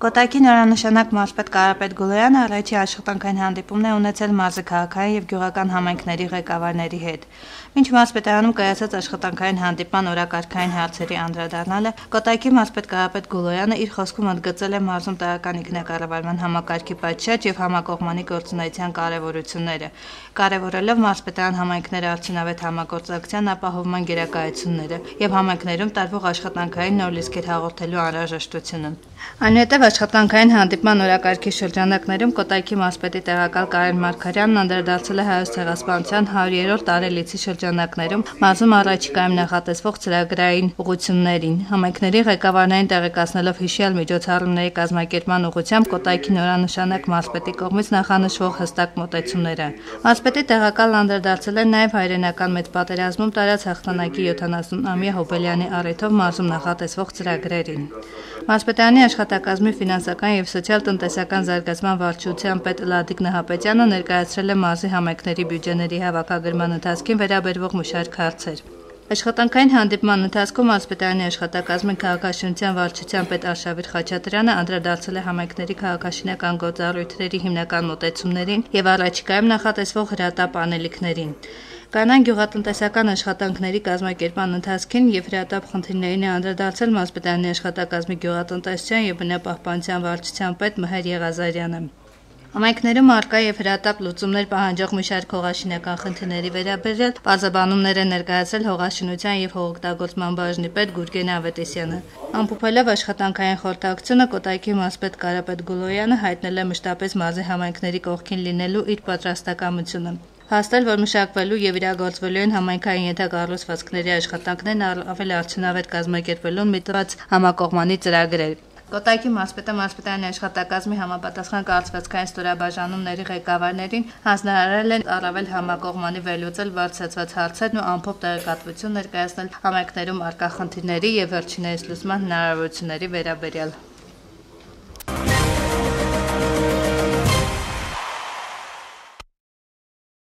Կոտայքի նորանշանակ մարզպետ Կարապետ Գուլոյանը առաջի աշխատանքային հանդիպումն է ունեցել մարզի քաղաքային եւ գյուղական համայնքների ղեկավարների հետ։ Մինչ մարզպետարանում կայացած աշխատանքային հանդիպման օրակարգային հարցերի անդրադառնալը Կոտայքի մարզպետ Կարապետ Գուլոյանը իր խոսքում ընդգծել է մարզում տեղական ինքնակառավարման համակարգի պատշաճ եւ համակողմանի գործունեության կարեւորությունները, կարեւորելով մարզպետարան համայնքների արդյունավետ համագործակցության ապահովման գերակայությունները եւ համայնքներում տարվող աշխատանքային նոր լիցքեր հաղորդելու անհրաժեշտությունը։ Այնուհետև աշխատանքային հանդիպման օրակարգի շրջանակներում Կոտայքի մարզպետի տեղակալ Կարեն Մարգարյանն անդրադարձել է Հայոց ցեղասպանության 100-րդ տարելիցի շրջանակներում մարզում առաջիկայում նախատեսվող ծրագրային ուղղություններին։ Համայնքների ղեկավարներին տեղեկացնելով հիշյալ միջոցառումների կազմակերպման ուղղությամբ Կոտայքի նորանշանակ մարզպետի կողմից նախանշվող հստակ մոտեցումները։ Մարզպետի տեղակալն անդրադարձել է նաև հայրենական մեծ պատերազմում տարած հաղթանակի 70-ամյա Հոբելյանի առիթով մարզում նախատեսվող ծրագրերին։ Մարզպետարանի աշխատակազմի ֆինանսական եւ սոցիալ-տնտեսական զարգացման վարչության պետ Լադիկ Նահապետյանը ներկայացրել է մարզի համայնքների բյուջեների հավաքագրման ընթացքին վերաբերող մի շարք հարցեր։ Աշխատանքային հանդիպման ընթացքում մարզպետարանի աշխատակազմի քաղաքաշինության վարչության պետ Արշավիր Խաչատրյանը անդրադարձել է համայնքների քաղաքաշինական գործառույթների հիմնական մոտեցումներին եւ առաջիկայում նախատեսվող հրատապ անելիքներին։ Կանան գյուղատնտեսական աշխատանքների կազմակերպման ընթացքին եւ հրատապ խնդիրներին է անդրադարձել մարզպետարանի աշխատակազմի գյուղատնտեսության եւ բնապահպանության վարչության պետ Մհեր Եղազարյանը։ Համայնքներում արկա եւ հրատապ լուծումներ պահանջող մի շարք հողաշինական խնդիրների վերաբերյալ բարձաբանումներ է ներկայացրել հողաշինության եւ հողօգտագործման բաժնի պետ Գուրգեն Ավետիսյանը։ Ամփոփելով աշխատանքային խորհրդակցությունը Կոտայքի մարզպետ Կարապետ Գուլոյանը հայտնել է մշտապես մարզի համայնքների կողքին լինելու իր պատրաստակամությունը։ Հաստել, որ մշակվելու եւ իրագործվելու են համայնքային ենթակառուցվածքների աշխատանքներն ավելի արդյունավետ կազմակերպելուն միտված համակողմանի ծրագրեր։ Կոտայքի մարզպետը մարզպետարանի աշխատակազմի համապատասխան կառուցվածքային ստորաբաժանումների ղեկավարներին հանձնարարել են առավել համակողմանի վերլուծել բարձրացված հարցերն ու ամփոփ տեղեկատվություն ներկայացնել համայնքներում առկա խնդիրների եւ վերջիններիս լուծման հնարավորությունների վերաբերյալ։